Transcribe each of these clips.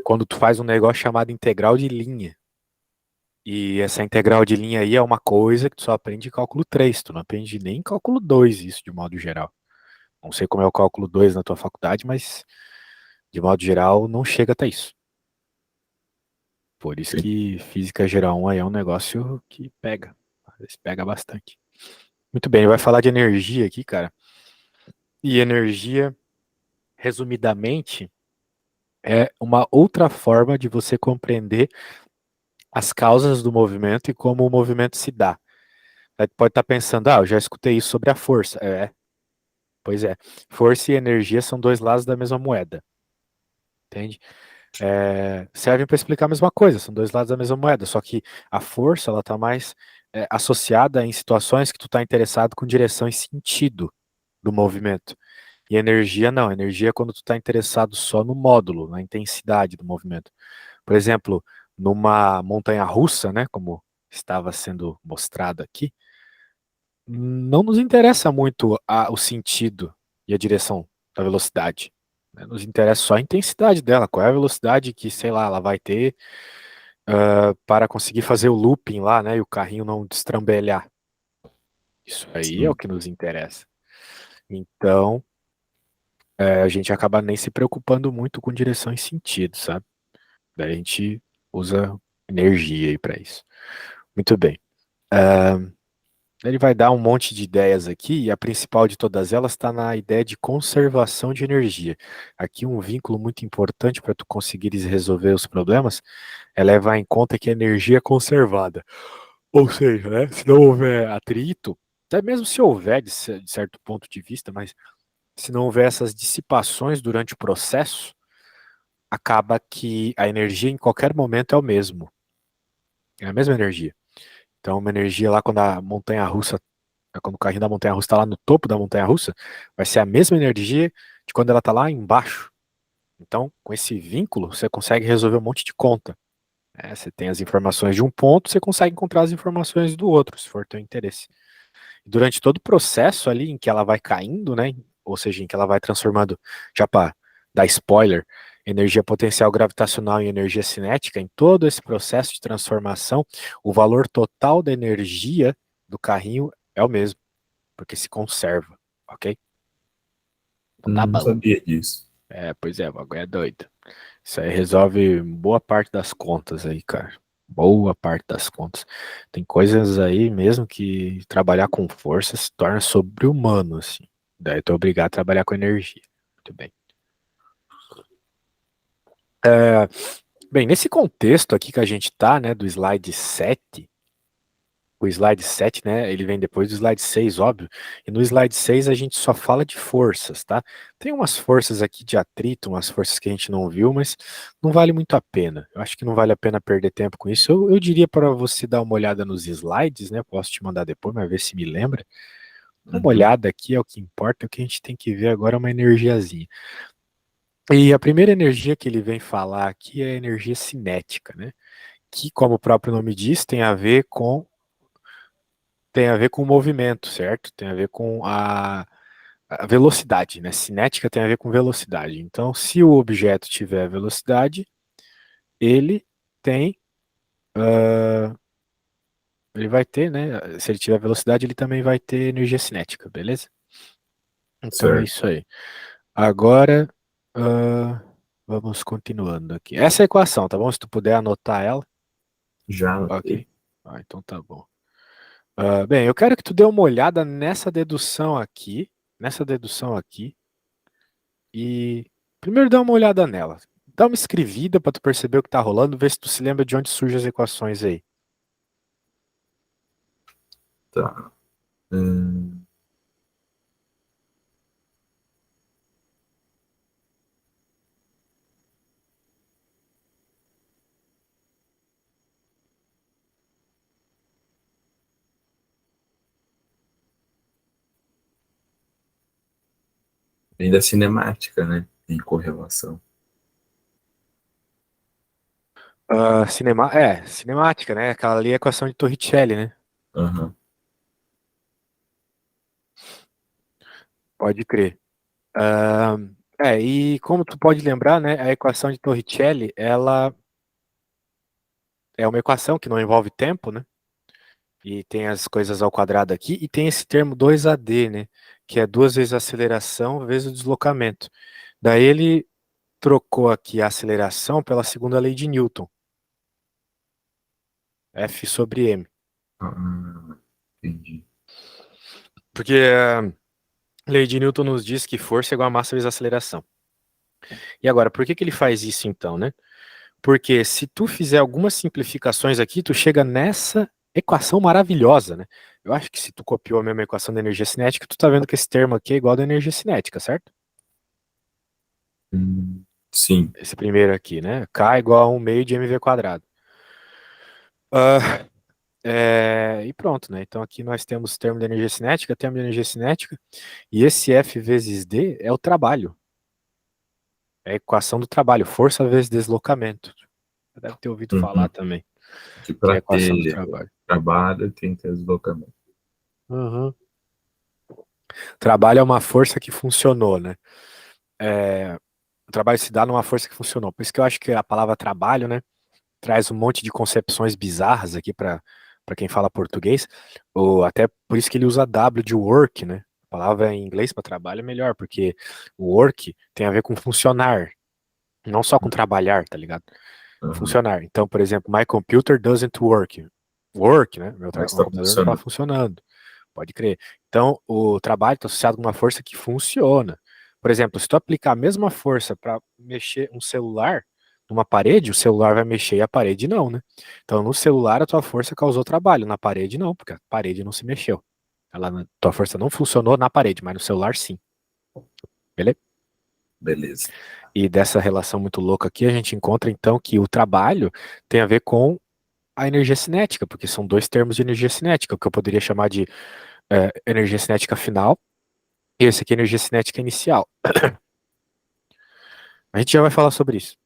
quando tu faz um negócio chamado integral de linha. E essa integral de linha aí é uma coisa que tu só aprende em cálculo 3, tu não aprende nem em cálculo 2, isso de modo geral. Não sei como é o cálculo 2 na tua faculdade, mas de modo geral não chega até isso. Por isso Sim. que física geral 1 aí é um negócio que pega. Às vezes pega bastante. Muito bem, vai falar de energia aqui, cara. E energia, resumidamente, é uma outra forma de você compreender as causas do movimento e como o movimento se dá. Aí tu pode estar pensando, eu já escutei isso sobre a força. Pois é. Força e energia são dois lados da mesma moeda. Entende? Servem para explicar a mesma coisa, são dois lados da mesma moeda, só que a força ela está mais associada em situações que tu está interessado com direção e sentido do movimento. E energia não, energia é quando tu está interessado só no módulo, na intensidade do movimento. Por exemplo, numa montanha russa, né, como estava sendo mostrado aqui, não nos interessa muito o sentido e a direção da velocidade, né? Nos interessa só a intensidade dela, qual é a velocidade que, sei lá, ela vai ter para conseguir fazer o looping lá, né, e o carrinho não destrambelhar. Isso aí é o Sim. que nos interessa. Então, a gente acaba nem se preocupando muito com direção e sentido, sabe? Daí a gente usa energia aí para isso. Muito bem. Ele vai dar um monte de ideias aqui, e a principal de todas elas está na ideia de conservação de energia. Aqui um vínculo muito importante para tu conseguires resolver os problemas é levar em conta que a energia é conservada. Ou seja, né, se não houver atrito, até mesmo se houver de certo ponto de vista, mas se não houver essas dissipações durante o processo, acaba que a energia em qualquer momento é o mesmo. É a mesma energia. Então, uma energia lá quando a montanha russa, quando o carrinho da montanha russa está lá no topo da montanha russa, vai ser a mesma energia de quando ela está lá embaixo. Então, com esse vínculo, você consegue resolver um monte de conta, né? Você tem as informações de um ponto, você consegue encontrar as informações do outro, se for teu interesse. Durante todo o processo ali em que ela vai caindo, né? Ou seja, em que ela vai transformando, já para dar spoiler, energia potencial gravitacional em energia cinética, em todo esse processo de transformação, o valor total da energia do carrinho é o mesmo, porque se conserva, ok? Então tá Não bom. sabia disso. Pois é, o bagulho é doido. Isso aí resolve boa parte das contas aí, cara. Boa parte das contas. Tem coisas aí mesmo que trabalhar com força se torna sobre-humano, assim. Daí eu tô obrigado a trabalhar com energia. Muito bem. É, bem, nesse contexto aqui que a gente tá, né, do slide 7. O slide 7, né, ele vem depois do slide 6, óbvio. E no slide 6 a gente só fala de forças, tá? Tem umas forças aqui de atrito, umas forças que a gente não viu, mas não vale muito a pena. Eu acho que não vale a pena perder tempo com isso. Eu diria para você dar uma olhada nos slides, né? Posso te mandar depois, mas ver se me lembra. Dá uma Uhum. olhada aqui, é o que importa. O que a gente tem que ver agora é uma energiazinha. E a primeira energia que ele vem falar aqui é a energia cinética, né? Que, como o próprio nome diz, tem a ver com o movimento, certo? Tem a ver com a velocidade, né? Cinética tem a ver com velocidade. Então, se o objeto tiver velocidade, ele tem, ele vai ter, né? Se ele tiver velocidade, ele também vai ter energia cinética, beleza? Então é Certo. isso aí. Agora, ah, vamos continuando aqui. Essa é a equação, tá bom? Se tu puder anotar ela, Já anotei. ok? Então tá bom. Bem, eu quero que tu dê uma olhada nessa dedução aqui, e primeiro dá uma olhada nela. Dá uma escrevida para tu perceber o que tá rolando, ver se tu se lembra de onde surgem as equações aí. Tá. Hum, ainda cinemática, né? Em correlação. Cinemática, né? Aquela ali é a equação de Torricelli, né? Aham. Pode crer. Ah, E como tu pode lembrar, né, a equação de Torricelli, ela é uma equação que não envolve tempo, né? E tem as coisas ao quadrado aqui, e tem esse termo 2AD, né? Que é duas vezes a aceleração vezes o deslocamento. Daí ele trocou aqui a aceleração pela segunda lei de Newton, F sobre m. Ah, entendi. Porque a lei de Newton nos diz que força é igual a massa vezes a aceleração. E agora, por que que ele faz isso então, né? Porque se tu fizer algumas simplificações aqui, tu chega nessa equação maravilhosa, né? Eu acho que se tu copiou a mesma equação da energia cinética, tu tá vendo que esse termo aqui é igual da energia cinética, certo? Sim. Esse primeiro aqui, né? K igual a 1 meio de mv quadrado. Ah, e pronto, né? Então aqui nós temos o termo da energia cinética, termo da energia cinética, e esse F vezes D é o trabalho. É a equação do trabalho, força vezes deslocamento. Você deve ter ouvido falar Uhum. também, Que que é para a equação do ter trabalho. trabalho tem que ter deslocamento. Uhum. Trabalho é uma força que funcionou, né? É, o trabalho se dá numa força que funcionou. Por isso que eu acho que a palavra trabalho, né, traz um monte de concepções bizarras aqui para quem fala português, ou até por isso que ele usa W de work, né? A palavra em inglês para trabalho é melhor, porque o work tem a ver com funcionar, não só com trabalhar, tá ligado? Uhum. Funcionar. Então, por exemplo, my computer doesn't work. Work, né? Mas Meu está computador não está funcionando. funcionando. Pode crer. Então, o trabalho está associado com uma força que funciona. Por exemplo, se tu aplicar a mesma força para mexer um celular numa parede, o celular vai mexer e a parede não, né? Então, no celular, a tua força causou trabalho, na parede não, porque a parede não se mexeu. Tua força não funcionou na parede, mas no celular sim. Beleza? Beleza. E dessa relação muito louca aqui, a gente encontra então que o trabalho tem a ver com a energia cinética, porque são dois termos de energia cinética, o que eu poderia chamar de energia cinética final. E esse aqui é energia cinética inicial. A gente já vai falar sobre isso.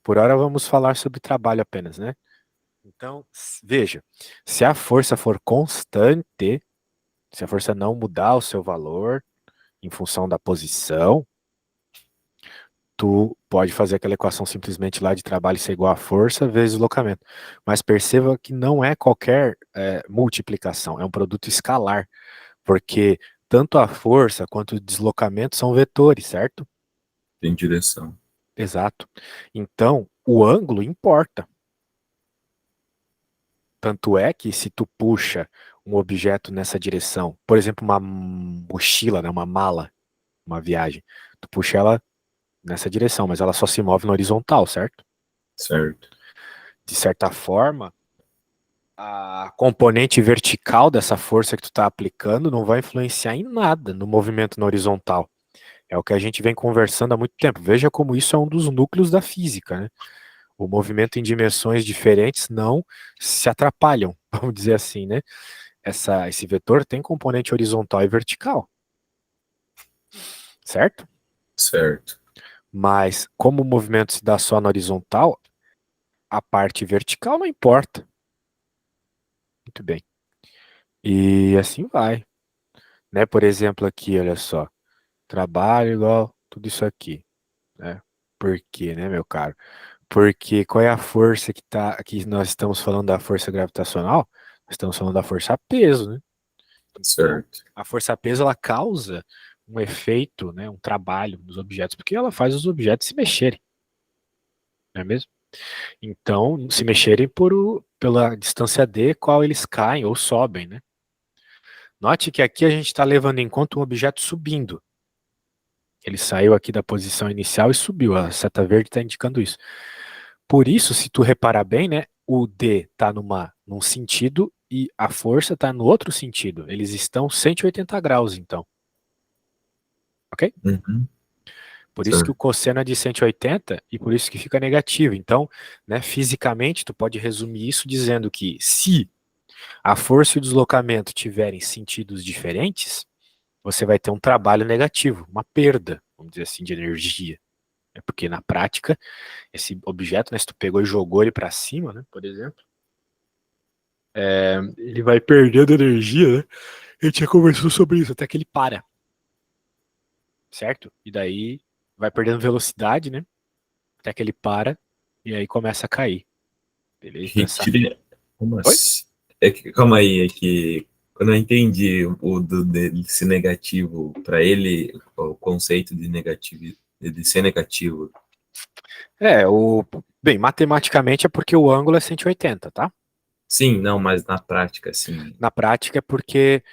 Por hora vamos falar sobre trabalho apenas, né? Então, veja, se a força for constante, se a força não mudar o seu valor em função da posição, tu pode fazer aquela equação simplesmente lá de trabalho ser igual a força vezes deslocamento. Mas perceba que não é qualquer multiplicação, é um produto escalar, porque tanto a força quanto o deslocamento são vetores, certo? Tem direção. Exato. Então, o ângulo importa. Tanto é que se tu puxa um objeto nessa direção, por exemplo, uma mochila, né, uma mala, uma viagem, tu puxa ela nessa direção, mas ela só se move na horizontal, certo? Certo. De certa forma, a componente vertical dessa força que tu está aplicando não vai influenciar em nada no movimento na horizontal. É o que a gente vem conversando há muito tempo. Veja como isso é um dos núcleos da física, né? O movimento em dimensões diferentes não se atrapalham, vamos dizer assim, né? Esse vetor tem componente horizontal e vertical, certo? Certo. Mas como o movimento se dá só na horizontal, a parte vertical não importa. Muito bem. E assim vai, né? Por exemplo, aqui, olha só, trabalho igual tudo isso aqui, né? Por quê, né, meu caro? Porque qual é a força que nós estamos falando da força gravitacional? Nós estamos falando da força peso, né? Então, Certo. a força peso ela causa um efeito, né, um trabalho nos objetos, porque ela faz os objetos se mexerem, não é mesmo? Então, se mexerem pela distância d, qual eles caem ou sobem, né? Note que aqui a gente está levando em conta um objeto subindo. Ele saiu aqui da posição inicial e subiu. A seta verde está indicando isso. Por isso, se tu reparar bem, né, o D está num sentido e a força está no outro sentido. Eles estão 180 graus, então. Ok? Uhum. Por isso que o Certo. cosseno é de 180 e por isso que fica negativo. Então, né, fisicamente, tu pode resumir isso dizendo que se a força e o deslocamento tiverem sentidos diferentes, você vai ter um trabalho negativo, uma perda, vamos dizer assim, de energia. É porque na prática, esse objeto, né, se tu pegou e jogou ele para cima, né, por exemplo, ele vai perdendo energia, né? A gente já conversou sobre isso, até que ele para, certo? E daí vai perdendo velocidade, né? Até que ele para e aí começa a cair. Beleza? Então essa. Retire. Como Oi? assim? Calma aí, é que quando eu entendi o dele ser negativo, para ele, o conceito de negativo, de ser negativo. É, o. Bem, matematicamente é porque o ângulo é 180, tá? Sim, não, mas na prática, sim. Na prática é porque,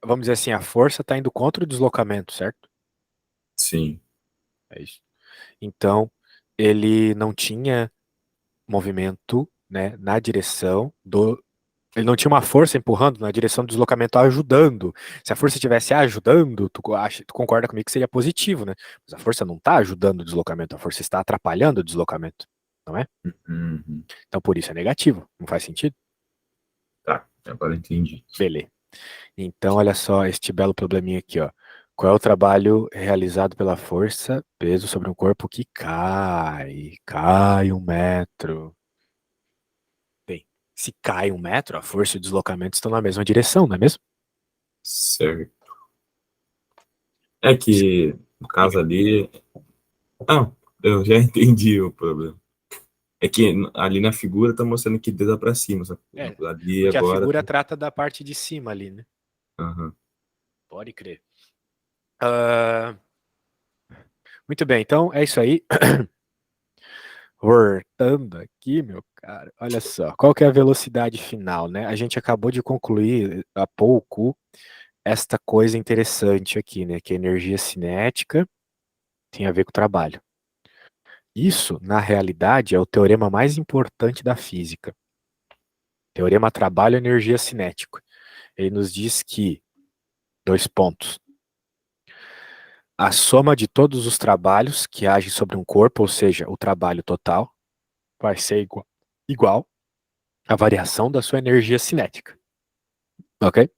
vamos dizer assim, a força está indo contra o deslocamento, certo? Sim. É isso. Então, ele não tinha movimento, né, na direção do. Ele não tinha uma força empurrando na direção do deslocamento, ajudando. Se a força estivesse ajudando, tu concorda comigo que seria positivo, né? Mas a força não está ajudando o deslocamento, a força está atrapalhando o deslocamento, não é? Uhum. Então, por isso é negativo. Não faz sentido? Tá, agora eu entendi. Beleza. Então, olha só este belo probleminha aqui, ó. Qual é o trabalho realizado pela força, peso sobre um corpo que cai? Cai 1 metro. Bem, se cai 1 metro, a força e o deslocamento estão na mesma direção, não é mesmo? Certo. É que, no caso Diga. ali. Ah, eu já entendi o problema. É que ali na figura tá mostrando que dedo pra cima, só que É, ali porque a agora figura tá. trata da parte de cima ali, né? Aham. Pode crer. Ah, muito bem, então é isso aí. Voltando aqui, meu cara, olha só. Qual que é a velocidade final, né? A gente acabou de concluir há pouco esta coisa interessante aqui, né? Que a energia cinética tem a ver com o trabalho. Isso, na realidade, é o teorema mais importante da física. Teorema trabalho-energia cinético. Ele nos diz que, dois pontos, a soma de todos os trabalhos que agem sobre um corpo, ou seja, o trabalho total, vai ser igual à variação da sua energia cinética. Ok?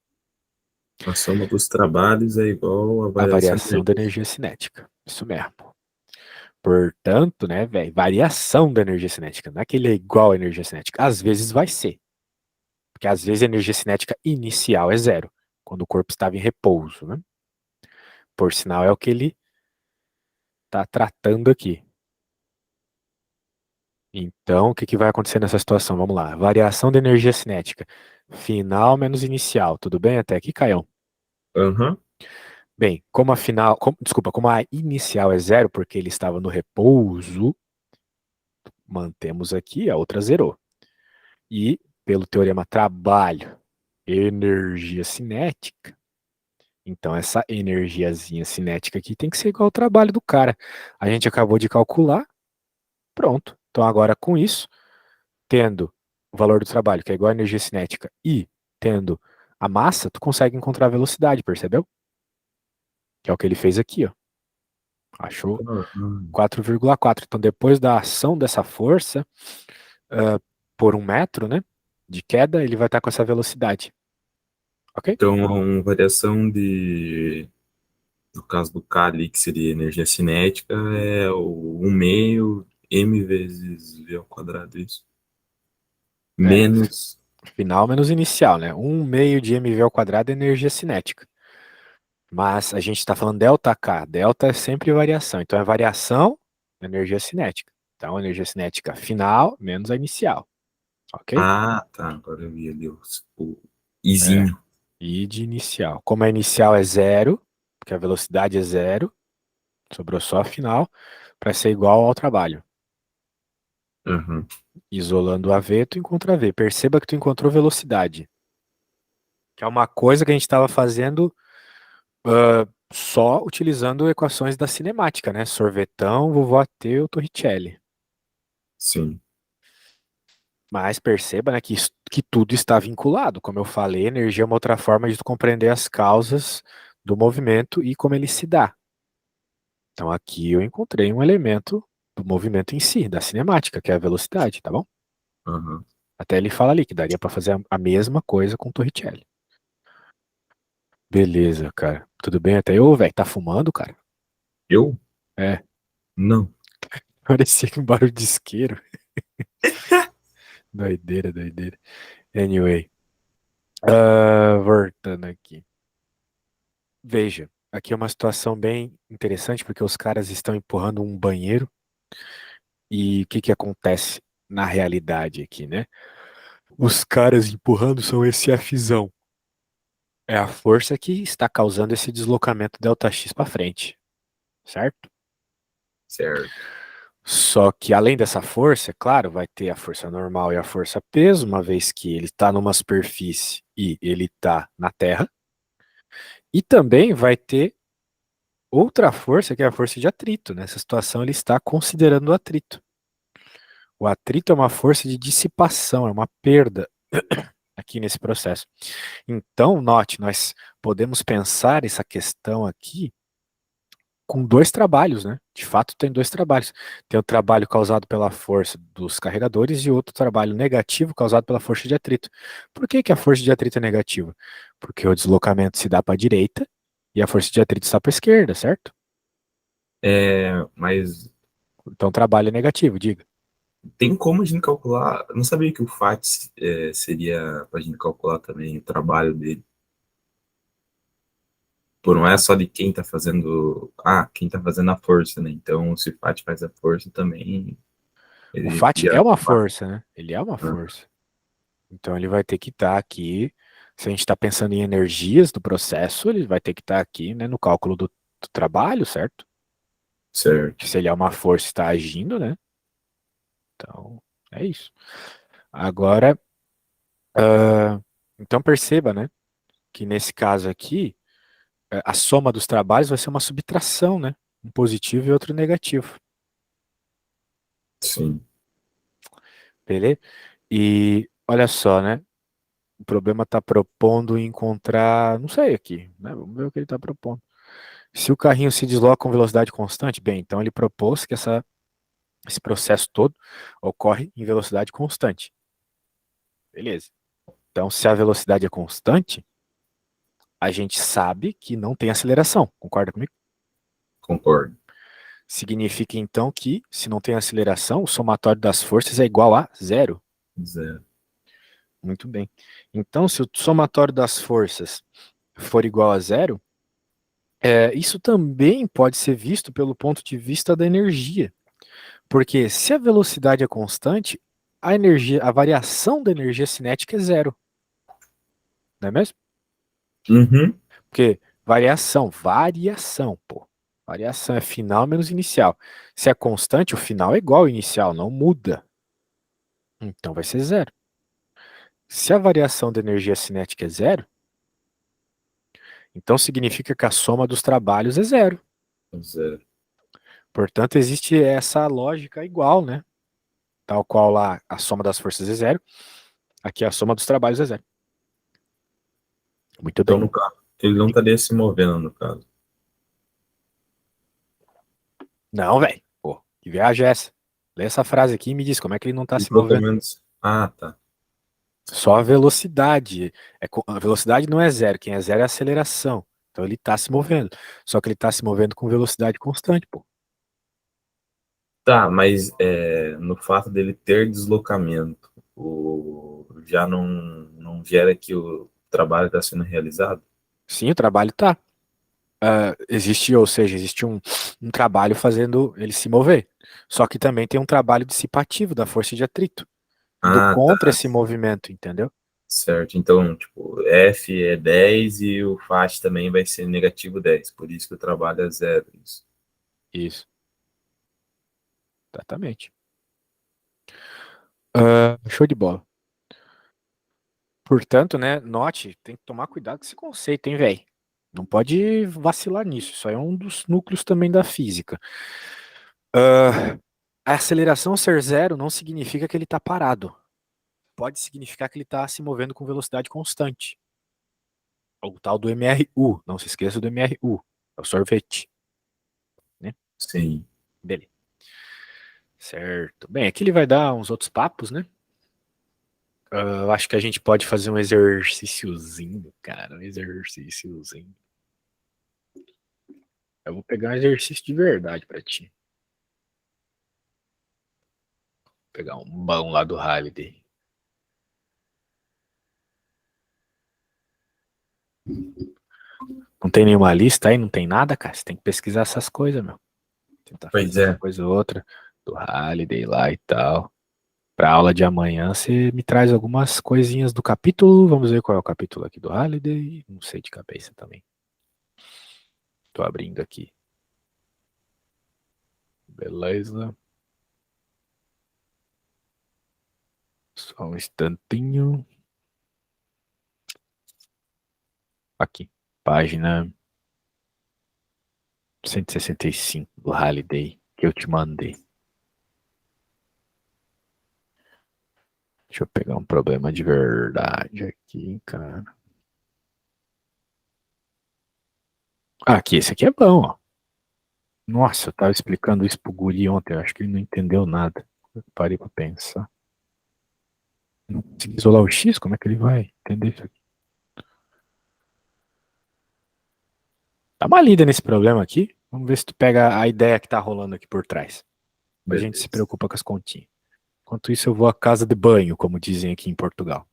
A soma dos trabalhos é igual à A variação de variação da energia. energia cinética. Isso mesmo. Portanto, né, velho, variação da energia cinética. Não é que ele é igual à energia cinética. Às vezes vai ser. Porque às vezes a energia cinética inicial é zero, quando o corpo estava em repouso, né? Por sinal, é o que ele está tratando aqui. Então, o que que vai acontecer nessa situação? Vamos lá. Variação da energia cinética. Final menos inicial. Tudo bem até aqui, Caião? Aham. Bem, como a final, desculpa, como a inicial é zero, porque ele estava no repouso, mantemos aqui, a outra zerou. E, pelo teorema trabalho, energia cinética, então essa energiazinha cinética aqui tem que ser igual ao trabalho do cara. A gente acabou de calcular, pronto. Então agora com isso, tendo o valor do trabalho, que é igual à energia cinética, e tendo a massa, tu consegue encontrar a velocidade, percebeu? Que é o que ele fez aqui, ó. Achou Aham. 4,4. Então depois da ação dessa força, ah, por 1 metro, né, de queda, ele vai estar com essa velocidade, ok? Então, a uma variação no caso do K ali, que seria energia cinética, é o 1 meio m vezes v ao quadrado, isso. É, Menos. final menos inicial, né? 1 meio de mv ao quadrado é energia cinética. Mas a gente está falando delta K. Delta é sempre variação. Então é variação da energia cinética. Então, a energia cinética final menos a inicial. Ok? Ah, tá. Agora eu vi ali o É. izinho. E de inicial. Como a inicial é zero, porque a velocidade é zero, sobrou só a final, para ser igual ao trabalho. Aham. Isolando o AV, tu encontra V. Perceba que tu encontrou velocidade, que é uma coisa que a gente estava fazendo só utilizando equações da cinemática, né? Sorvetão, vovó Ateu, Torricelli. Sim. Mas perceba, né, que tudo está vinculado. Como eu falei, energia é uma outra forma de tu compreender as causas do movimento e como ele se dá. Então aqui eu encontrei um elemento do movimento em si, da cinemática, que é a velocidade, tá bom? Aham. Até ele fala ali que daria para fazer a mesma coisa com Torricelli. Beleza, cara. Tudo bem até aí? Ô, velho, tá fumando, cara? Eu? É, Não. parecia um barulho de isqueiro. Doideira, doideira. Anyway, voltando aqui. Veja, aqui é uma situação bem interessante, porque os caras estão empurrando um banheiro e o que que acontece na realidade aqui, né? Os caras empurrando são esse Fzão. É a força que está causando esse deslocamento ΔX para frente, certo? Certo, Só que além dessa força, é claro, vai ter a força normal e a força peso, uma vez que ele está numa superfície e ele está na Terra. E também vai ter outra força, que é a força de atrito. Nessa situação, ele está considerando o atrito. O atrito é uma força de dissipação, é uma perda aqui nesse processo. Então, note, nós podemos pensar essa questão aqui com dois trabalhos, né? De fato, tem dois trabalhos. Tem o trabalho causado pela força dos carregadores e outro trabalho negativo causado pela força de atrito. Por que que a força de atrito é negativa? Porque o deslocamento se dá para a direita e a força de atrito está para a esquerda, certo? mas Então, o trabalho é negativo, diga. tem como a gente calcular? Eu não sabia que o FAT seria para a gente calcular também o trabalho dele. Pô, não é só de quem tá fazendo. Ah, quem tá fazendo a força, né? Então, se o FAT faz a força também, O ele FAT é gera uma trabalho. força, né? Ele é uma Ah, força. Então, ele vai ter que estar aqui. Se a gente está pensando em energias do processo, ele vai ter que estar aqui, né, no cálculo do trabalho, certo? certo. Que se ele é uma força, está agindo, né? Então, é isso. Agora, então perceba, né, que nesse caso aqui, a soma dos trabalhos vai ser uma subtração, né? Um positivo e outro negativo, Sim. beleza? E olha só, né? O problema está propondo encontrar, não sei aqui, né? Vamos ver o que ele está propondo. Se o carrinho se desloca com velocidade constante, bem, então ele propôs que esse processo todo ocorre em velocidade constante. Beleza. Então, se a velocidade é constante, a gente sabe que não tem aceleração. Concorda comigo? Concordo. Significa então que, se não tem aceleração, o somatório das forças é igual a zero. Zero. Muito bem. Então, se o somatório das forças for igual a zero, isso também pode ser visto pelo ponto de vista da energia. Porque se a velocidade é constante, a energia, a variação da energia cinética é zero, não é mesmo? Uhum. Porque variação, pô. Variação é final menos inicial. Se é constante, o final é igual ao inicial, não muda. Então vai ser zero. Se a variação da energia cinética é zero, então significa que a soma dos trabalhos é zero. Zero. Portanto, existe essa lógica igual, né? Tal qual lá a soma das forças é zero, aqui a soma dos trabalhos é zero. Muito Então, bem. no caso, ele não estaria se movendo, no caso. Não, velho. Pô, que viagem é essa? Lê essa frase aqui e me diz como é que ele não está se movendo. Deslocamentos. Ah, tá. Só a velocidade. A velocidade não é zero. Quem é zero é a aceleração. Então ele está se movendo. Só que ele está se movendo com velocidade constante, pô. Tá, mas no fato dele ter deslocamento, já não gera que o trabalho está sendo realizado? Sim, o trabalho tá. Existe, ou seja, existe um trabalho fazendo ele se mover. Só que também tem um trabalho dissipativo da força de atrito, indo Ah, tá. contra esse movimento, entendeu? Certo. Então, tipo, F é 10 e o FAT também vai ser negativo 10. Por isso que o trabalho é zero. Isso. Isso, exatamente. Show de bola. Portanto, né, note, tem que tomar cuidado com esse conceito, hein, velho? Não pode vacilar nisso. Isso aí é um dos núcleos também da física. A aceleração ser zero não significa que ele está parado. Pode significar que ele está se movendo com velocidade constante. O tal do MRU. Não se esqueça do MRU. É o sorvete, né? Sim. Beleza. Certo. Bem, aqui ele vai dar uns outros papos, né? Eu acho que a gente pode fazer um exercíciozinho, cara. Um exercíciozinho. Eu vou pegar um exercício de verdade pra ti. Pegar um bom lá do Halliday. Não tem nenhuma lista aí, não tem nada, cara. Você tem que pesquisar essas coisas, meu. Tentar Pois fazer uma é. coisa ou outra do Halliday lá e tal. Pra aula de amanhã, você me traz algumas coisinhas do capítulo. Vamos ver qual é o capítulo aqui do Halliday. Não sei de cabeça também. Tô abrindo aqui. Beleza. Só um instantinho. Aqui. Página 165 do Halliday que eu te mandei. Deixa eu pegar um problema de verdade aqui, cara. Ah, aqui, esse aqui é bom, ó. Nossa, eu tava explicando isso pro guri ontem, eu acho que ele não entendeu nada. Eu parei pra pensar. Não consegui isolar o X, como é que ele vai entender isso aqui? Dá uma lida nesse problema aqui. Vamos ver se tu pega a ideia que tá rolando aqui por trás. A gente se Beleza. preocupa com as continhas. Enquanto isso, eu vou à casa de banho, como dizem aqui em Portugal.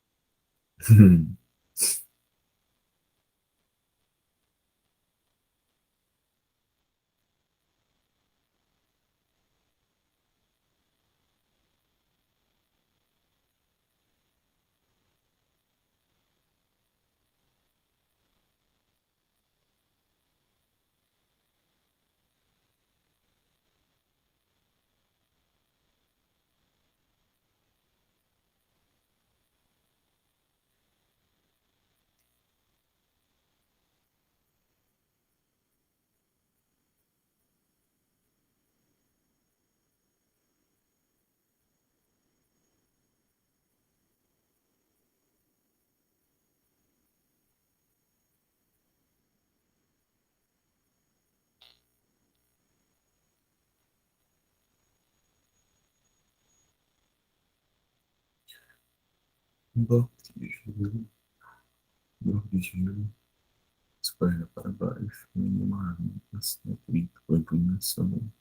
Bloco de gelo, bloco de gelo, escorrega para baixo, uma armação, com inclinação.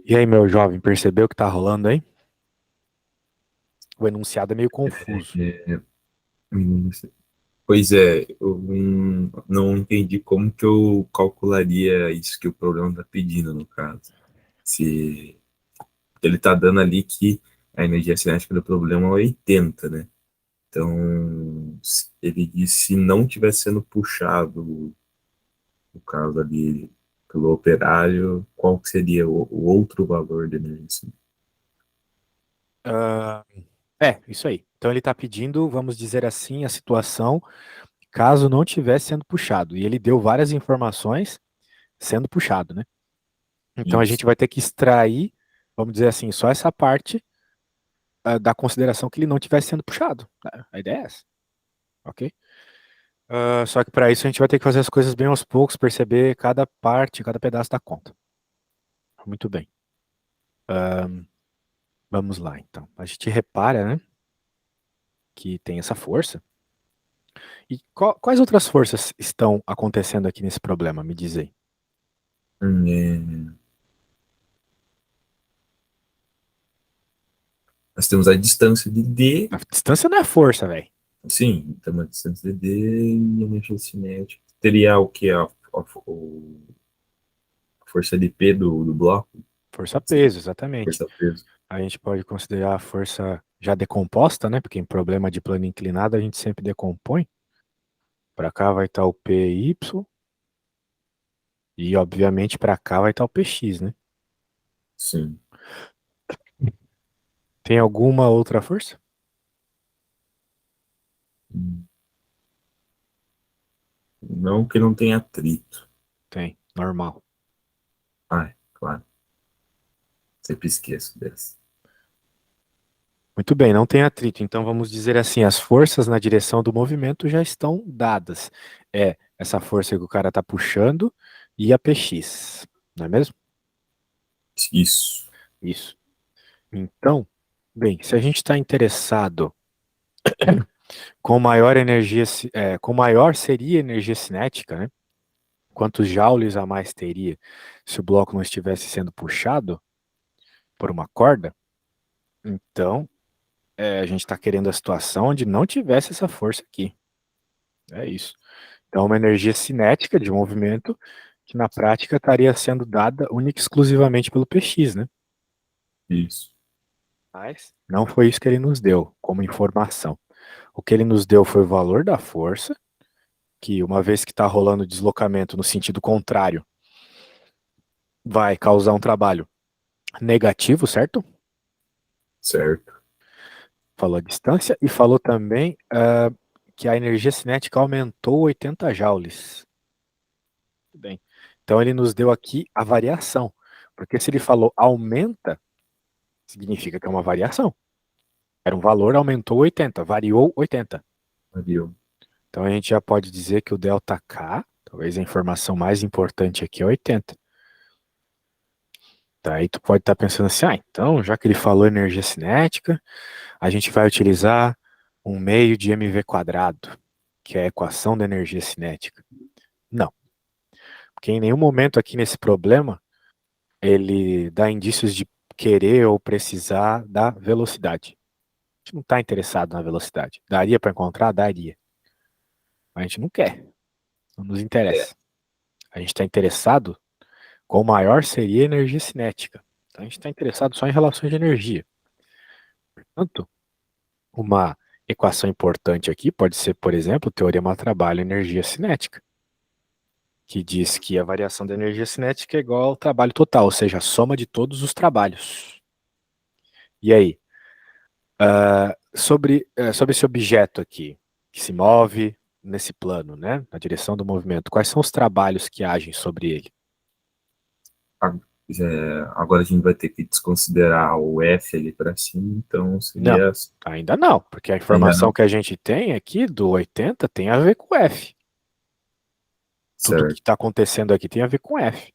E aí, meu jovem, percebeu o que tá rolando aí? O enunciado é meio confuso. É, pois é, eu não entendi como que eu calcularia isso que o problema está pedindo, no caso. Se ele está dando ali que a energia cinética do problema é 80, né? Então, ele disse se não estiver sendo puxado, no caso ali, pelo operário, qual que seria o outro valor da energia? Ah, isso aí. Então ele tá pedindo, vamos dizer assim, a situação caso não tivesse sendo puxado. E ele deu várias informações sendo puxado, né? Então a Isso. gente vai ter que extrair, vamos dizer assim, só essa parte da consideração que ele não tivesse sendo puxado. A ideia é essa, ok? Só que para isso a gente vai ter que fazer as coisas bem aos poucos, perceber cada parte, cada pedaço da conta. Muito bem. Vamos lá, então. A gente repara, né, que tem essa força. E quais outras forças estão acontecendo aqui nesse problema? Me diz aí. É, nós temos a distância de D. A distância não é força, velho. Sim, tem uma distância de D e energia cinética. Teria o que? A força de P do bloco? Pode ser. Força-peso, exatamente. Força peso. A gente pode considerar a força já decomposta, né? Porque em problema de plano inclinado a gente sempre decompõe. Para cá vai estar o PY e, obviamente, para cá vai estar o PX, né? Sim. Tem alguma outra força? Hum. Não que não tenha atrito. Tem, normal. Ah, claro. Sempre esqueço dessa. Muito bem, não tem atrito. Então vamos dizer assim, as forças na direção do movimento já estão dadas. É essa força que o cara está puxando e a PX, não é mesmo? Isso. Isso. Então, bem, se a gente está interessado com maior energia, com maior seria a energia cinética, né? Quantos joules a mais teria se o bloco não estivesse sendo puxado por uma corda? Então, a gente está querendo a situação onde não tivesse essa força aqui. É isso. Então, uma energia cinética de movimento que na prática estaria sendo dada única e exclusivamente pelo PX, né? Isso. Mas não foi isso que ele nos deu como informação. O que ele nos deu foi o valor da força, que uma vez que está rolando deslocamento no sentido contrário, vai causar um trabalho negativo, certo? Certo. Falou a distância e falou também que a energia cinética aumentou 80 joules. Bem, então ele nos deu aqui a variação, porque se ele falou aumenta, significa que é uma variação. Era um valor, aumentou 80, variou 80. Valeu. Então a gente já pode dizer que o delta K, talvez a informação mais importante aqui é 80. Daí tu pode estar pensando assim, então já que ele falou energia cinética, a gente vai utilizar um meio de mv quadrado, que é a equação da energia cinética. Não, porque em nenhum momento aqui nesse problema ele dá indícios de querer ou precisar da velocidade. A gente não está interessado na velocidade. Daria para encontrar? Daria. Mas a gente não quer, não nos É. interessa. A gente está interessado qual maior seria a energia cinética. Então a gente está interessado só em relações de energia. Portanto, uma equação importante aqui pode ser, por exemplo, o teorema trabalho-energia cinética, que diz que a variação da energia cinética é igual ao trabalho total, ou seja, a soma de todos os trabalhos. E aí, sobre esse objeto aqui, que se move nesse plano, né, na direção do movimento, quais são os trabalhos que agem sobre ele? A- Agora a gente vai ter que desconsiderar o F ali para cima, então Não, seria. ainda não, porque a Ainda informação não? que a gente tem aqui do 80 tem a ver com F. Tudo que Certo. está acontecendo aqui tem a ver com F.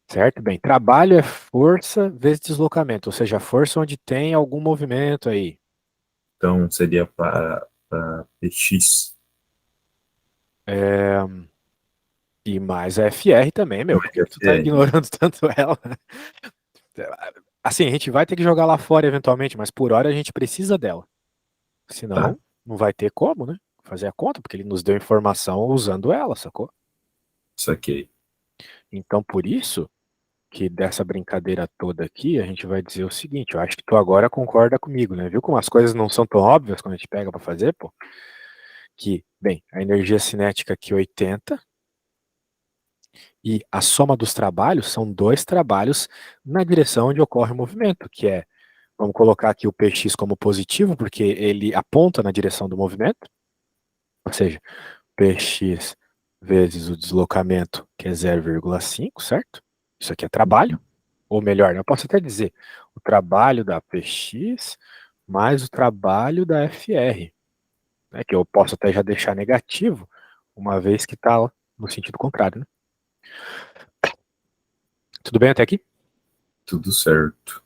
Certo? Bem, trabalho é força vezes deslocamento, ou seja, força onde tem algum movimento aí. Então seria para PX. É, e mais a FR também, meu. Por que que tu tá FR. ignorando tanto ela? Assim, a gente vai ter que jogar lá fora eventualmente, mas por hora a gente precisa dela. Tá, Senão, não vai ter como, né? Fazer a conta, porque ele nos deu informação usando ela, sacou? saquei. Então, por isso que dessa brincadeira toda aqui, a gente vai dizer o seguinte, eu acho que tu agora concorda comigo, né? Viu como as coisas não são tão óbvias quando a gente pega pra fazer, pô? Que, bem, a energia cinética aqui 80 e a soma dos trabalhos são dois trabalhos na direção onde ocorre o movimento, que é, vamos colocar aqui o px como positivo, porque ele aponta na direção do movimento, ou seja, px vezes o deslocamento, que é 0,5, certo? Isso aqui é trabalho, ou melhor, né, eu posso até dizer o trabalho da px mais o trabalho da fr, né, que eu posso até já deixar negativo, uma vez que está no sentido contrário, né? Tudo bem até aqui? Tudo certo.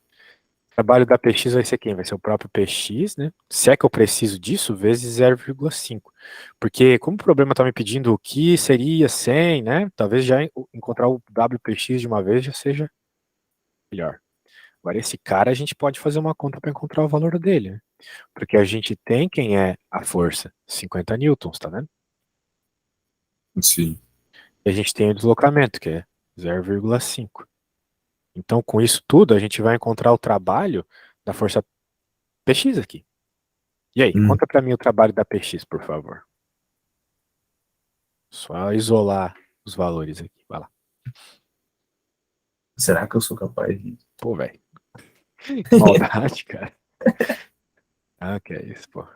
O trabalho da PX vai ser quem? Vai ser o próprio PX, né? Se é que eu preciso disso, vezes 0,5. Porque como o problema está me pedindo o que seria 100, né? Talvez já encontrar o WPX de uma vez já seja melhor. Agora, esse cara a gente pode fazer uma conta para encontrar o valor dele, né? Porque a gente tem quem é a força, 50 newtons, tá vendo? Sim. E a gente tem o deslocamento, que é 0,5. Então, com isso tudo, a gente vai encontrar o trabalho da força PX aqui. E aí, Hum, conta para mim o trabalho da PX, por favor. Só isolar os valores aqui. Vai lá. será que eu sou capaz de. Pô, velho. Maldade, cara. Ah, que é isso, pô.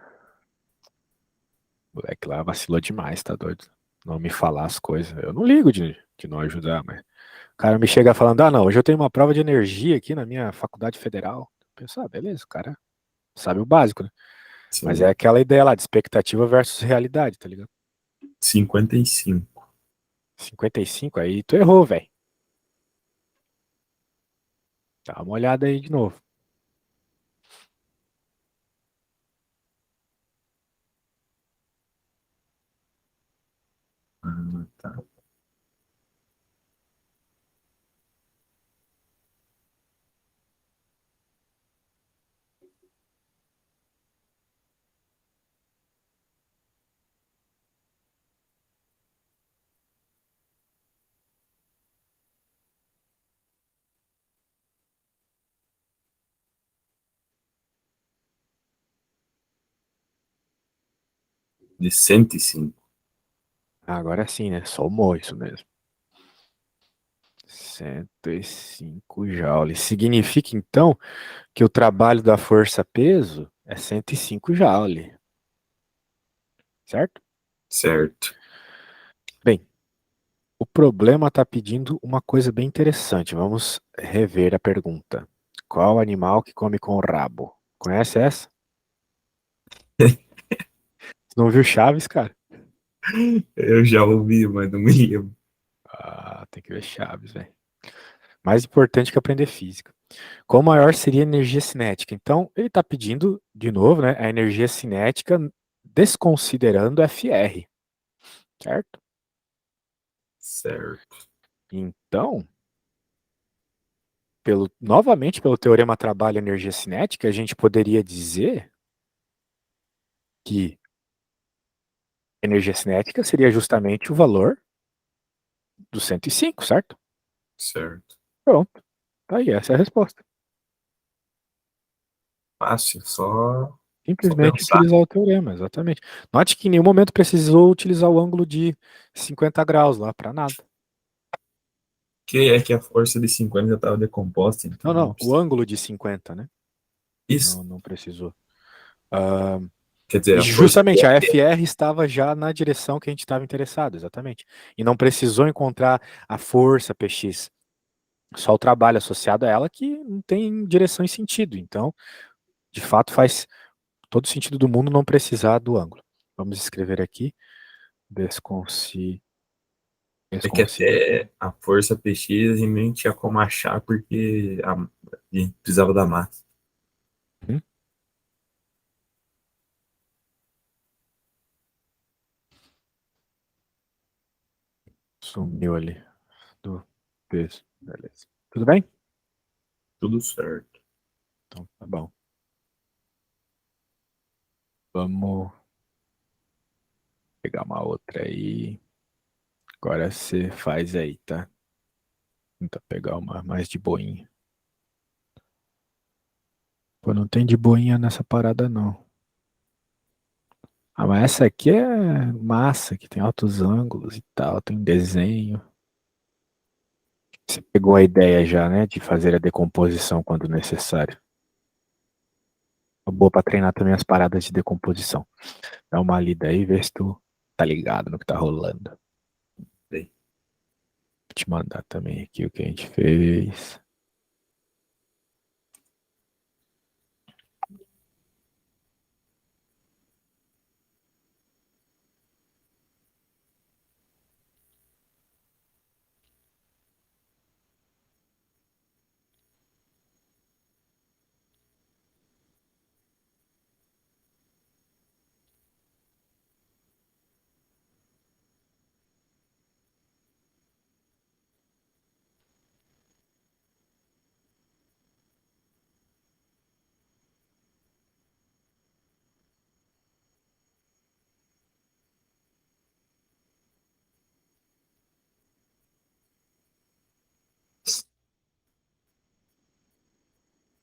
O moleque lá vacilou demais, tá doido? Não me falar as coisas. Eu não ligo de não ajudar, mas o cara me chega falando, ah, não, hoje eu tenho uma prova de energia aqui na minha faculdade federal. Eu penso, ah, beleza, o cara sabe o básico, né? Mas é Sim. aquela ideia lá de expectativa versus realidade, tá ligado? 55. 55, aí tu errou, velho. Dá uma olhada aí de novo. Ah, tá. De 105. Ah, agora sim, né? Somou isso mesmo. 105 joules. Significa então que o trabalho da força-peso é 105 joules, certo? Certo. Bem, o problema está pedindo uma coisa bem interessante. Vamos rever a pergunta. Qual animal que come com o rabo? Conhece essa? Você não viu Chaves, cara? Eu já ouvi, mas não me lembro. Ah, tem que ver Chaves, velho. Mais importante que aprender física. Qual maior seria a energia cinética? Então, ele está pedindo, de novo, né, a energia cinética desconsiderando FR, certo? Certo. Então, novamente, pelo teorema trabalho-energia cinética, a gente poderia dizer que energia cinética seria justamente o valor do 105, certo? Certo. Pronto. Tá aí, essa é a resposta. Fácil, só Simplesmente pensar. utilizar o teorema, exatamente. Note que em nenhum momento precisou utilizar o ângulo de 50 graus lá, para nada. Que é que a força de 50 já estava decomposta, Não, então não não, o precisa. ângulo de 50, né? Isso. Não, não precisou. Ah, Quer dizer, e a força justamente a FR estava já na direção que a gente estava interessado, exatamente. E não precisou encontrar a força PX. Só o trabalho associado a ela que não tem direção e sentido. Então, de fato, faz todo sentido do mundo não precisar do ângulo. Vamos escrever aqui. Desconsi... é que Desconsi... até a força PX a gente nem tinha como achar porque a gente precisava da massa. Hum? Sumiu ali do peso. Beleza. Tudo bem? Tudo certo. Então, tá bom. Vamos pegar uma outra aí. Agora você faz aí, tá? Tenta pegar uma mais de boinha. Pô, não tem de boinha nessa parada, não. Ah, mas essa aqui é massa, que tem altos ângulos e tal, tem desenho. Você pegou a ideia já, né, de fazer a decomposição quando necessário. É boa pra treinar também as paradas de decomposição. Dá uma lida aí, vê se tu tá ligado no que tá rolando. Bem, Vou te mandar também aqui o que a gente fez.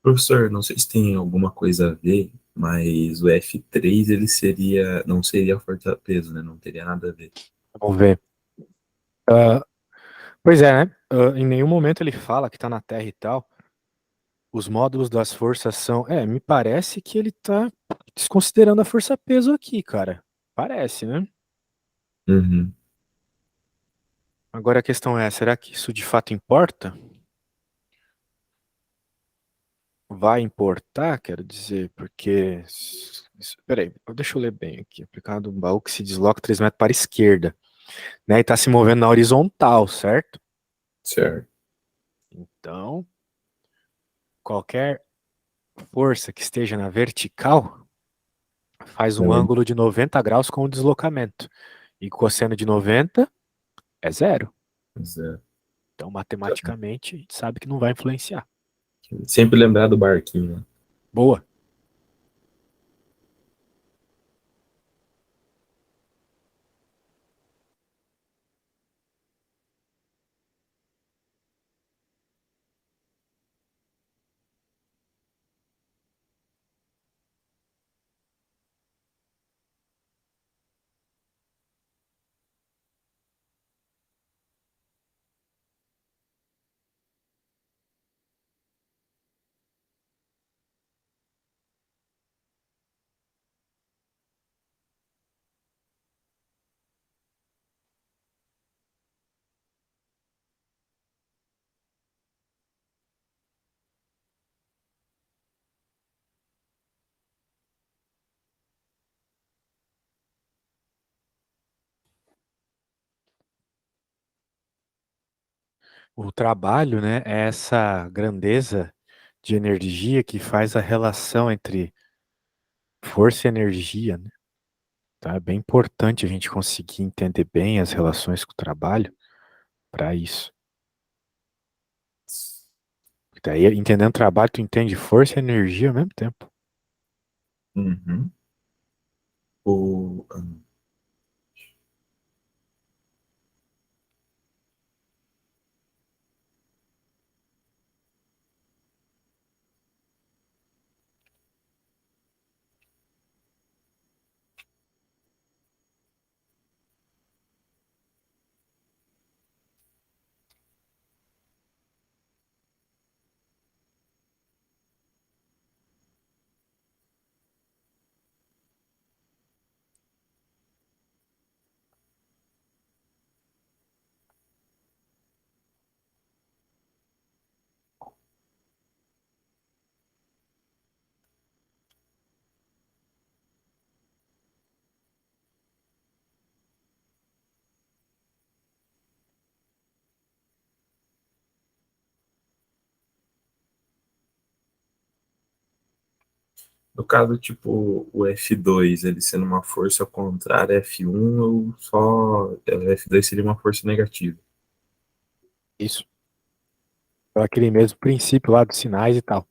professor, não sei se tem alguma coisa a ver, mas o F3 ele seria, não seria força-peso, né? Não teria nada a ver. Vamos ver. Ah, pois é, né? Em nenhum momento ele fala que tá na Terra e tal. Os módulos das forças são. É, me parece que ele tá desconsiderando a força-peso aqui, cara. Parece, né? Uhum. Agora a questão é, será que isso de fato importa? Vai importar, quero dizer, porque. Peraí, deixa eu ler bem aqui. Aplicado um baú que se desloca 3 metros para a esquerda, né? E está se movendo na horizontal, certo? Certo. Então, qualquer força que esteja na vertical faz um Também. ângulo de 90 graus com o deslocamento. E cosseno de 90 é zero. Zero. Então, matematicamente, a gente sabe que não vai influenciar. Sempre lembrar do barquinho, né? Boa. O trabalho, né, é essa grandeza de energia que faz a relação entre força e energia, né? Tá? É bem importante a gente conseguir entender bem as relações com o trabalho para isso. Porque daí, entendendo trabalho, tu entende força e energia ao mesmo tempo. Uhum. O, no caso, tipo, o F2, ele sendo uma força contrária a F1, ou só F2 seria uma força negativa. Isso. É aquele mesmo princípio lá dos sinais e tal.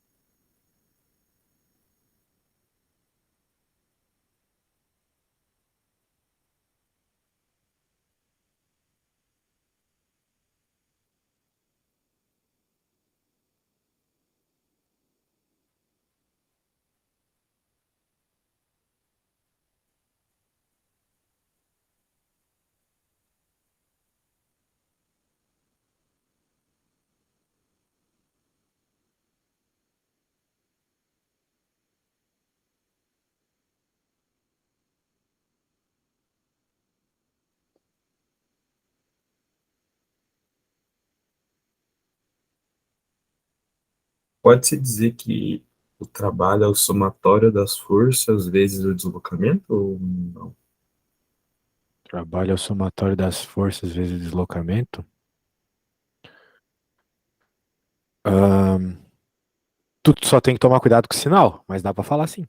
Pode-se dizer que o trabalho é o somatório das forças vezes o deslocamento, ou não? Trabalho é o somatório das forças vezes o deslocamento. Ahn, Tu só tem que tomar cuidado com o sinal, mas dá pra falar assim.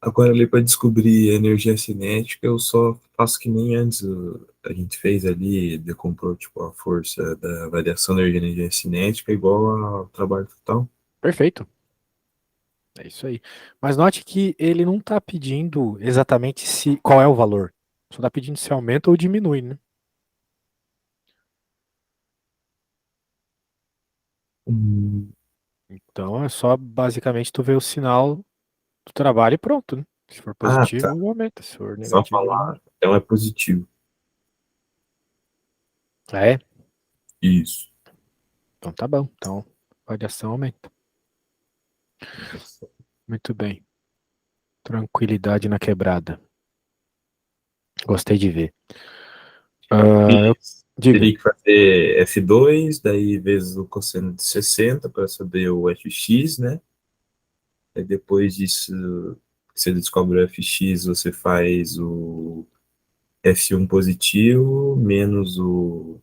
Agora, ali para descobrir energia cinética, eu só faço que nem antes a gente fez ali, decomprou tipo, a força da variação da energia cinética igual ao trabalho total. Perfeito. É isso aí. Mas note que ele não está pedindo exatamente se qual é o valor. Só está pedindo se aumenta ou diminui, né? Hum. Então é só basicamente tu ver o sinal do trabalho e pronto, né? Se for Ah, tá. positivo, aumenta. Se for Só negativo, diminui. falar. Então é positivo. Ah, é? Isso. Então tá bom. Então a radiação aumenta. Muito bem. Tranquilidade na quebrada. Gostei de ver. Eu Isso. diga. Teria que fazer F2, daí vezes o cosseno de 60 para saber o fx, né? Aí depois disso, que você descobre o fx, você faz o F1 positivo menos o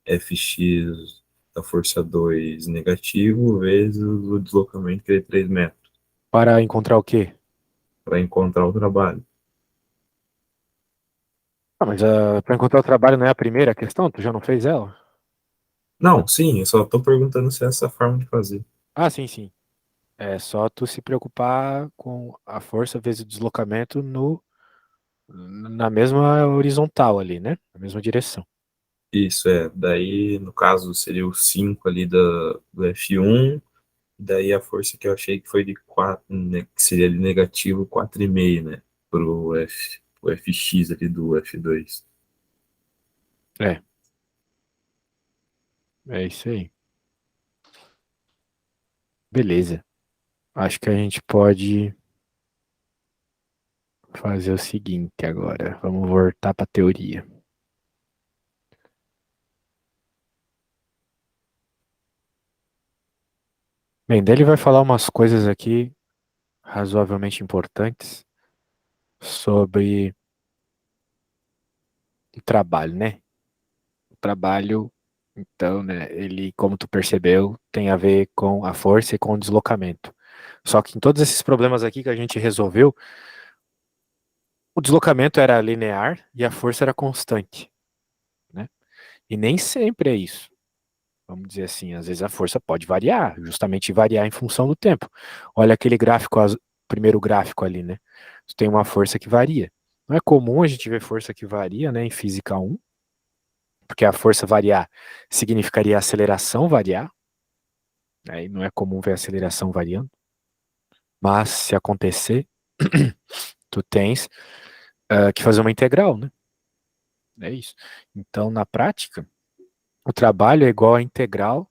Fx da força 2 negativo vezes o deslocamento, que é 3 metros, Para encontrar o quê? para encontrar o trabalho. Ah, mas para encontrar o trabalho não é a primeira questão? Tu já não fez ela? Não, sim, eu só estou perguntando se é essa a forma de fazer. Ah, sim, sim. É só tu se preocupar com a força vezes o deslocamento na mesma horizontal ali, né? Na mesma direção. Isso é, daí no caso seria o 5 ali do F1, daí a força que eu achei que foi de 4, né, que seria ali negativo 4,5, né, o Fx ali do F2. É, é isso aí. Beleza. Acho que a gente pode fazer o seguinte agora. Vamos voltar para a teoria. Bem, daí ele vai falar umas coisas aqui razoavelmente importantes sobre o trabalho, né? O trabalho, então, né, ele, como tu percebeu, tem a ver com a força e com o deslocamento. Só que em todos esses problemas aqui que a gente resolveu, o deslocamento era linear e a força era constante, né? E nem sempre é isso. Vamos dizer assim, às vezes a força pode variar, justamente variar em função do tempo. Olha aquele gráfico, primeiro gráfico ali, né? Tu tem uma força que varia. Não é comum a gente ver força que varia, né, em física 1, porque a força variar significaria a aceleração variar, aí não é comum ver a aceleração variando, mas se acontecer, tu tens que fazer uma integral, né? É isso. Então, na prática, o trabalho é igual à integral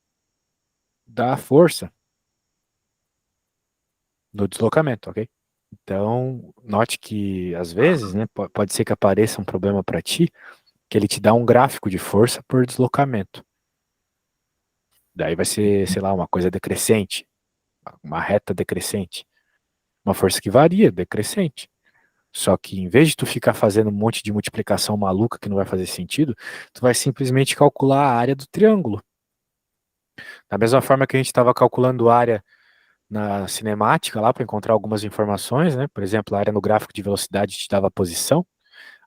da força no deslocamento, ok? Então, note que às vezes, né, pode ser que apareça um problema para ti, que ele te dá um gráfico de força por deslocamento. Daí vai ser, sei lá, uma coisa decrescente, uma reta decrescente, uma força que varia, decrescente. Só que em vez de tu ficar fazendo um monte de multiplicação maluca que não vai fazer sentido, tu vai simplesmente calcular a área do triângulo. Da mesma forma que a gente estava calculando a área na cinemática lá para encontrar algumas informações, né? Por exemplo, a área no gráfico de velocidade te dava a posição.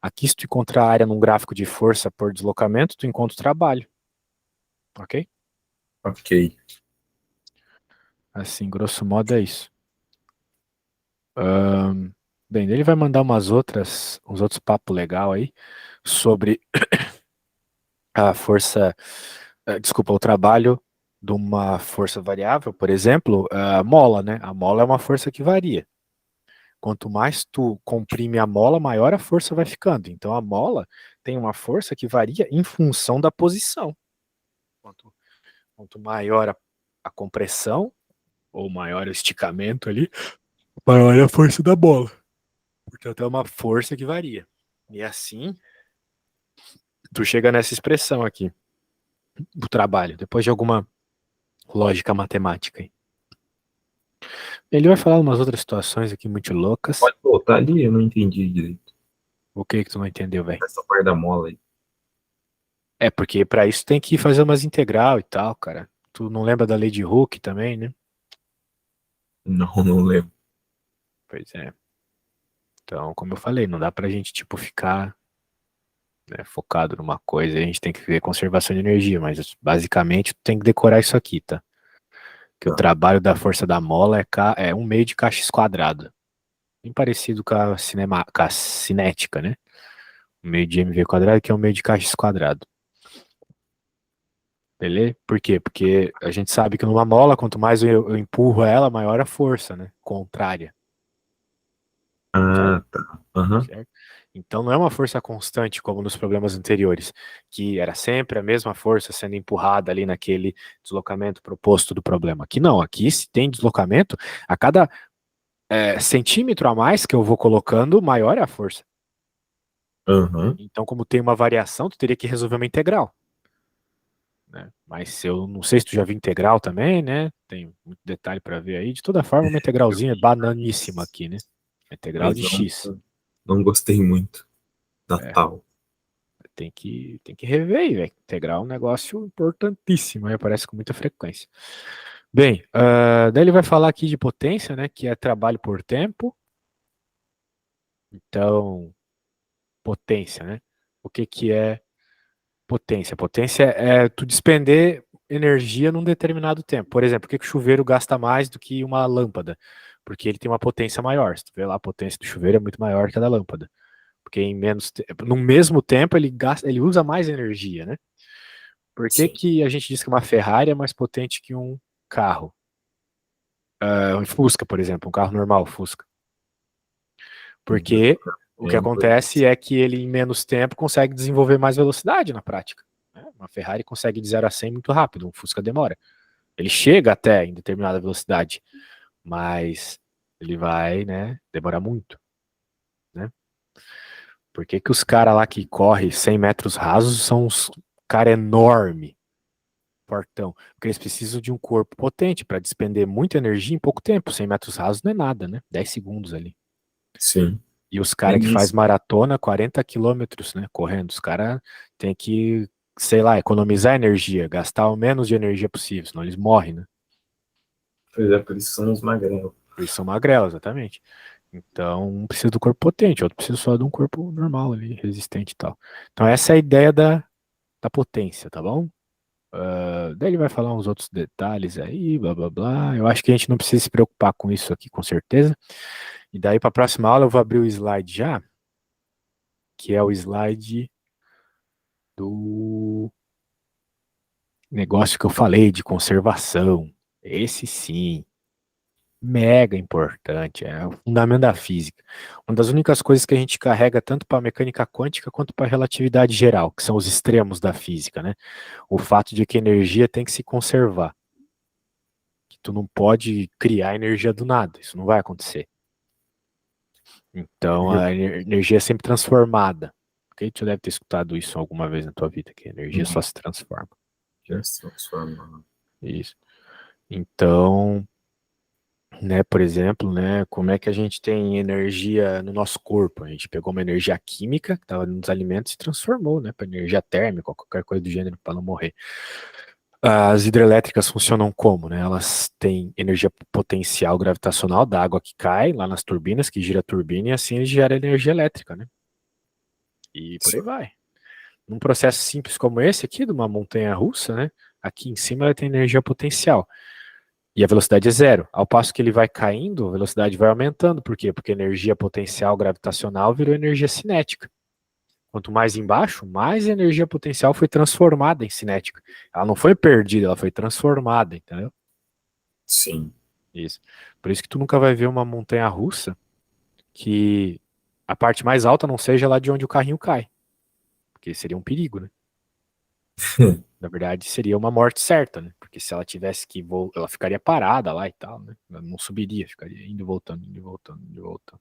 Aqui, se tu encontrar a área num gráfico de força por deslocamento, tu encontra o trabalho, ok? Ok. Assim, grosso modo é isso. Bem, ele vai mandar uns outros papos legal aí sobre a força, desculpa, o trabalho de uma força variável, por exemplo, a mola, né? A mola é uma força que varia. Quanto mais tu comprime a mola, maior a força vai ficando. Então a mola tem uma força que varia em função da posição. Quanto, quanto maior a compressão, ou maior o esticamento ali, maior é a força da bola. Portanto, é uma força que varia. E assim, tu chega nessa expressão aqui, do trabalho, depois de alguma lógica matemática aí. Ele vai falar umas outras situações aqui muito loucas. Pode voltar ali, eu não entendi direito. O que que tu não entendeu, velho? Essa parte da mola aí. É, porque pra isso tem que fazer umas integral e tal, cara. Tu não lembra da lei de Hooke também, né? Não, não lembro. Pois é. Então, como eu falei, não dá pra gente, tipo, ficar, né, focado numa coisa, a gente tem que ver conservação de energia, mas basicamente tu tem que decorar isso aqui, tá? Que o Tá. trabalho da força da mola é um meio de kx quadrado, bem parecido com com a cinética, né? Um meio de mv quadrado que é um meio de kx quadrado. Beleza? Por quê? Porque a gente sabe que numa mola, quanto mais eu empurro ela, maior a força, né? Contrária, certo? Ah, tá. Aham. Certo? Então não é uma força constante como nos problemas anteriores, que era sempre a mesma força sendo empurrada ali naquele deslocamento proposto do problema. Aqui não, aqui se tem deslocamento, a cada centímetro a mais que eu vou colocando, maior é a força. Né? Aham. Então, como tem uma variação, tu teria que resolver uma integral. Né? Mas se eu não sei se tu já viu integral também, né? Tem muito detalhe para ver aí. De toda forma, uma Eu integralzinha vi, bananíssima aqui, né? Integral mas de não, x. não gostei muito da É, tal. tem que rever aí, velho. Integral é um negócio importantíssimo, aí aparece com muita frequência. Bem, daí ele vai falar aqui de potência, né? Que é trabalho por tempo. Então, potência, né? O que que é potência? Potência é tu despender energia num determinado tempo. Por exemplo, por que que o chuveiro gasta mais do que uma lâmpada? Porque ele tem uma potência maior. Se tu vê lá, a potência do chuveiro é muito maior que a da lâmpada. Porque em menos no mesmo tempo ele usa mais energia, né? Por que Sim. que a gente diz que uma Ferrari é mais potente que um carro? Um Fusca, por exemplo, um carro normal, Fusca. Porque o que Tempo, acontece é que ele, em menos tempo, consegue desenvolver mais velocidade na prática. Né? Uma Ferrari consegue de 0 a 100 muito rápido, um Fusca demora. Ele chega até em determinada velocidade, mas ele vai, né, demorar muito, né? Por que que os caras lá que correm 100 metros rasos são uns cara enorme, fortão? Porque eles precisam de um corpo potente para despender muita energia em pouco tempo. 100 metros rasos não é nada, né? 10 segundos ali. sim. E os É caras que faz nisso. maratona, 40 quilômetros, né, correndo, os caras têm que, sei lá, economizar energia, gastar o menos de energia possível, senão eles morrem, né? Pois é, por isso são os magrelos. Por isso são magrelos, exatamente. Então, um precisa do corpo potente, outro precisa só de um corpo normal ali, resistente e tal. Então, essa é a ideia da potência, tá bom? Daí ele vai falar uns outros detalhes aí, blá blá blá. Eu acho que a gente não precisa se preocupar com isso aqui, com certeza. E daí, para a próxima aula, eu vou abrir o slide já, que é o slide do negócio que eu falei de conservação. Esse sim, mega importante, é o fundamento da física. Uma das únicas coisas que a gente carrega tanto para a mecânica quântica quanto para a relatividade geral, que são os extremos da física, né? O fato de que a energia tem que se conservar. Que tu não pode criar energia do nada, isso não vai acontecer. Então a energia é sempre transformada. Ok? Tu deve ter escutado isso alguma vez na tua vida, que a energia só Uhum. se transforma. Já se transforma. Isso. Então, né, por exemplo, né, como é que a gente tem energia no nosso corpo? A gente pegou uma energia química que estava nos alimentos e transformou, né, para energia térmica ou qualquer coisa do gênero para não morrer. As hidrelétricas funcionam como, né? Elas têm energia potencial gravitacional da água que cai lá nas turbinas, que gira a turbina e assim gera energia elétrica, né? E por aí Sim. vai. Num processo simples como esse aqui, de uma montanha russa, né? Aqui em cima ela tem energia potencial. E a velocidade é zero. Ao passo que ele vai caindo, a velocidade vai aumentando. Por quê? Porque energia potencial gravitacional virou energia cinética. Quanto mais embaixo, mais energia potencial foi transformada em cinética. Ela não foi perdida, ela foi transformada, entendeu? Sim. Isso. Por isso que tu nunca vai ver uma montanha russa que a parte mais alta não seja lá de onde o carrinho cai. Porque seria um perigo, né? Na verdade, seria uma morte certa, né? Porque se ela tivesse que voar, ela ficaria parada lá e tal, né? Ela não subiria, ficaria indo e voltando, indo e voltando, indo e voltando.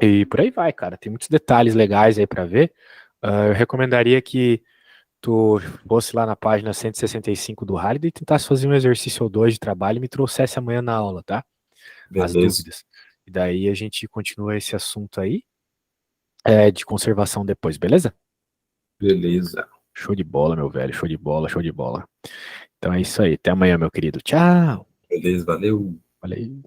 E por aí vai, cara. Tem muitos detalhes legais aí pra ver. Eu recomendaria que tu fosse lá na página 165 do Halliday e tentasse fazer um exercício ou dois de trabalho e me trouxesse amanhã na aula, tá? As Beleza. dúvidas. E daí a gente continua esse assunto aí, de conservação depois, beleza? Beleza. Show de bola, meu velho. Show de bola, show de bola. Então é isso aí. Até amanhã, meu querido. Tchau. Beleza, valeu. Valeu.